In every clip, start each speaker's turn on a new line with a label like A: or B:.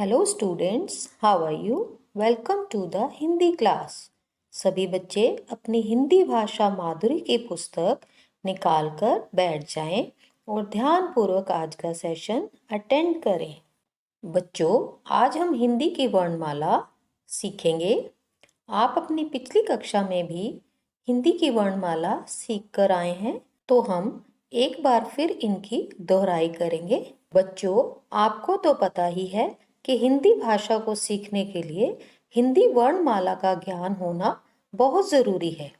A: Hello students, how are you? Welcome to the Hindi class. सभी बच्चे अपनी हिंदी भाषा माधुरी की पुस्तक निकाल कर बैठ जाएं और ध्यानपूर्वक आज का सेशन अटेंड करें। बच्चों, आज हम हिंदी की वर्णमाला सीखेंगे। आप अपनी पिछली कक्षा में भी हिंदी की वर्णमाला सीख कर आए हैं, तो हम एक बार फिर इनकी दोहराई करेंगे। बच्चों, आपको तो पता ही है कि हिंदी भाषा को सीखने के लिए हिंदी वर्णमाला का ज्ञान होना बहुत ज़रूरी है।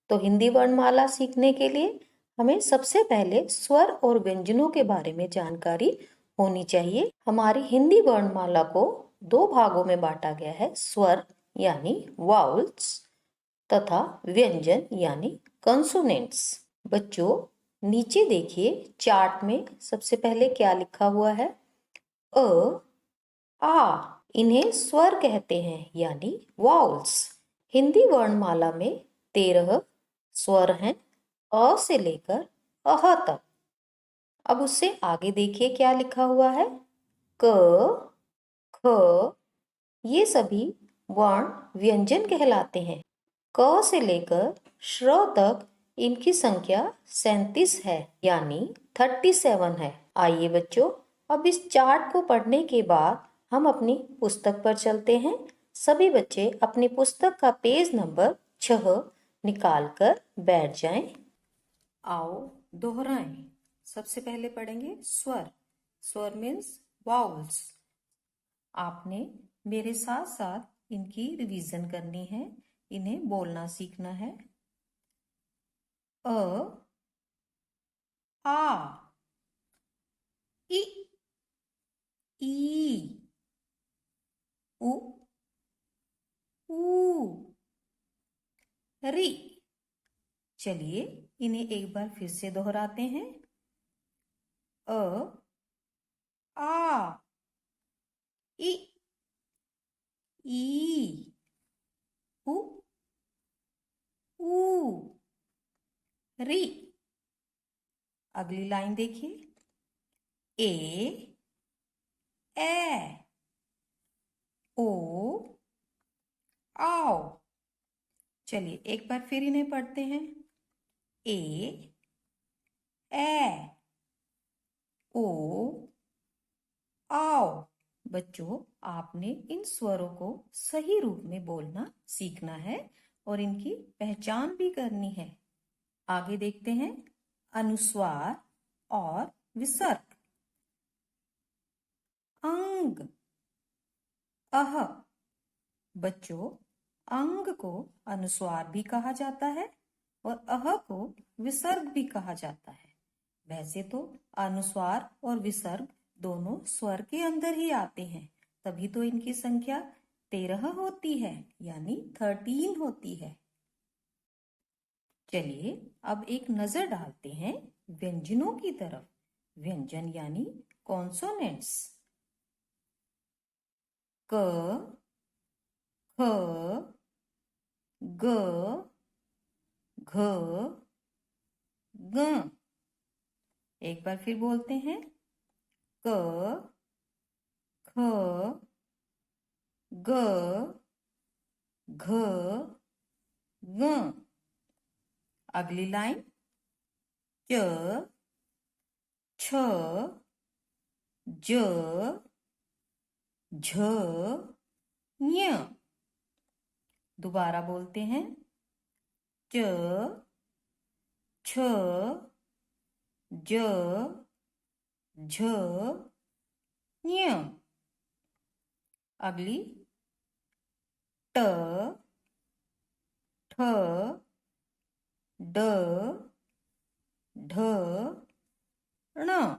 A: तो हिंदी वर्णमाला सीखने के लिए हमें सबसे पहले स्वर और व्यंजनों के बारे में जानकारी होनी चाहिए। हमारी हिंदी वर्णमाला को दो भागों में बांटा गया है, स्वर यानी वाउल्स तथा व्यंजन यानी कंसोनेंट्स। बच्चों, नीचे देखिए, चार्ट में सबसे पहले क्या लिखा हुआ है? अ, आ। इन्हें स्वर कहते हैं यानी वाउल्स। हिंदी वर्णमाला में 13 स्वर हैं, अ से लेकर अह तक। अब उससे आगे देखिए क्या लिखा हुआ है? क, ख। ये सभी वर्ण व्यंजन कहलाते हैं। क से लेकर श्र तक इनकी संख्या 37 है यानी 37 है। आइए बच्चों, अब इस चार्ट को पढ़ने के बाद हम अपनी पुस्तक पर चलते हैं। सभी बच्चे अपनी पुस्तक का पेज नंबर 6 निकाल कर बैठ जाएं। आओ दोहराएं। सबसे पहले पढ़ेंगे स्वर। स्वर मीन्स वाउल्स। आपने मेरे साथ साथ इनकी रिवीजन करनी है, इन्हें बोलना सीखना है। अ, आ, इ, ई, उ, ऊ, री। चलिए इन्हें एक बार फिर से दोहराते हैं। अ, आ, इ, ई, उ, ऊ, री। अगली लाइन देखिए। ए, ए, ओ, आओ। चलिए एक बार फिर इन्हें पढ़ते हैं। ए, ए, ओ, आओ। बच्चों, आपने इन स्वरों को सही रूप में बोलना सीखना है और इनकी पहचान भी करनी है। आगे देखते हैं अनुस्वार और विसर्ग। अंग, अह। बच्चों, अंग को अनुस्वार भी कहा जाता है और अह को विसर्ग भी कहा जाता है। वैसे तो अनुस्वार और विसर्ग दोनों स्वर के अंदर ही आते हैं, तभी तो इनकी संख्या 13 होती है यानी 13 होती है। चलिए अब एक नजर डालते हैं व्यंजनों की तरफ। व्यंजन यानी कॉन्सोनेंट्स। क, ख, ग, घ, ग। एक बार फिर बोलते हैं। क, ख, ग, घ, ग। अगली लाइन। च, छ, ज, झ, ञ। दोबारा बोलते हैं। च, छ, ज, झ, ञ। अगली। ट, ठ, ड, ढ, ण।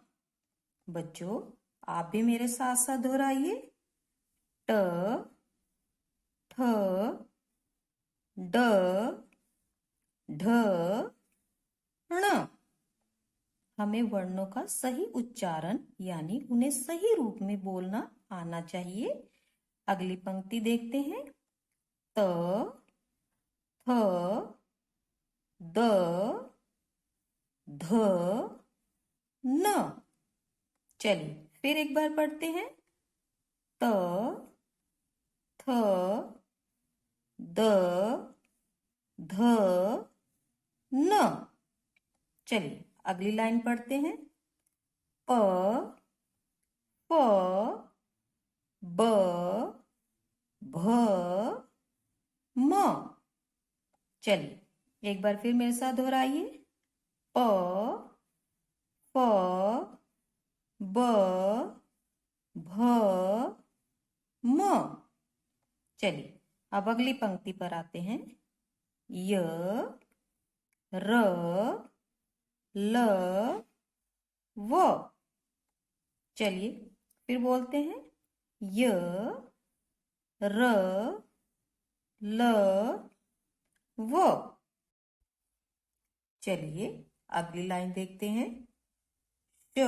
A: बच्चों, आप भी मेरे साथ साथ दोहराइए। ट, ठ, ड, ढ, ण। हमें वर्णों का सही उच्चारण यानी उन्हें सही रूप में बोलना आना चाहिए। अगली पंक्ति देखते हैं। त, थ, द, ध, न। चलिए फिर एक बार पढ़ते हैं। त, थ, द, ध, न। चलिए अगली लाइन पढ़ते हैं। प, फ, ब, भ, म। चलिए एक बार फिर मेरे साथ दोहराइए। प, फ, ब, भ, म। चलिए अब अगली पंक्ति पर आते हैं। य, र, ल, व। चलिए फिर बोलते हैं। य, र, ल, व। चलिए अगली लाइन देखते हैं। श,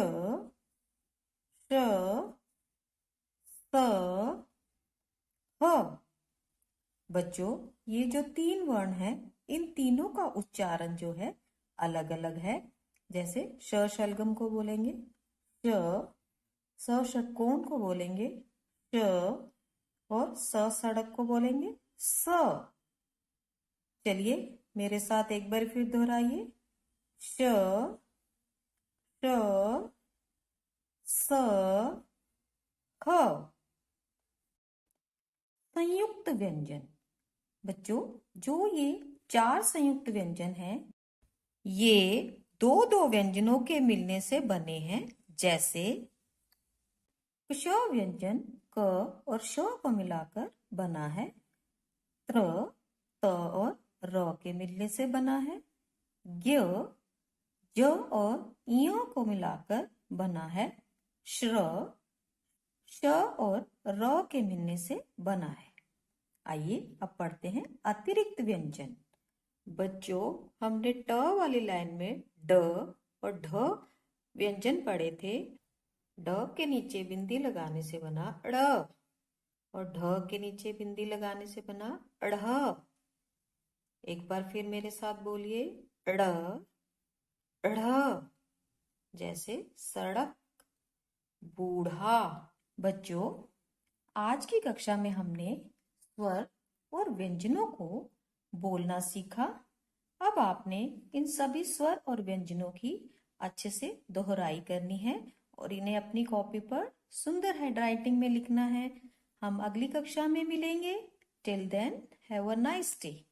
A: श, स, ह। बच्चों ये जो तीन वर्ण हैं, इन तीनों का उच्चारण जो है अलग अलग है। जैसे श शलगम को बोलेंगे श, स षटकोण को बोलेंगे श, और स सड़क को बोलेंगे स। चलिए मेरे साथ एक बार फिर दोहराइए। श, श, स, ख। संयुक्त व्यंजन। बच्चों जो ये चार संयुक्त व्यंजन हैं, ये दो दो व्यंजनों के मिलने से बने हैं। जैसे क्ष व्यंजन क और श को मिलाकर बना है। त्र, त और र के मिलने से बना है। ज्ञ, ज और ञ को मिलाकर बना है। श्र, श और र के मिलने से बना है। आइए अब पढ़ते हैं अतिरिक्त व्यंजन। बच्चों हमने ट वाली लाइन में ड और ढ व्यंजन पढ़े थे। ड के नीचे बिंदी लगाने से बना ड़, और ढ के नीचे बिंदी लगाने से बना ढ़। एक बार फिर मेरे साथ बोलिए। ड़, ढ़। जैसे सड़क, बूढ़ा। बच्चों आज की कक्षा में हमने स्वर और व्यंजनों को बोलना सीखा। अब आपने इन सभी स्वर और व्यंजनों की अच्छे से दोहराई करनी है और इन्हें अपनी कॉपी पर सुंदर हैंडराइटिंग में लिखना है। हम अगली कक्षा में मिलेंगे। Till then have a nice day.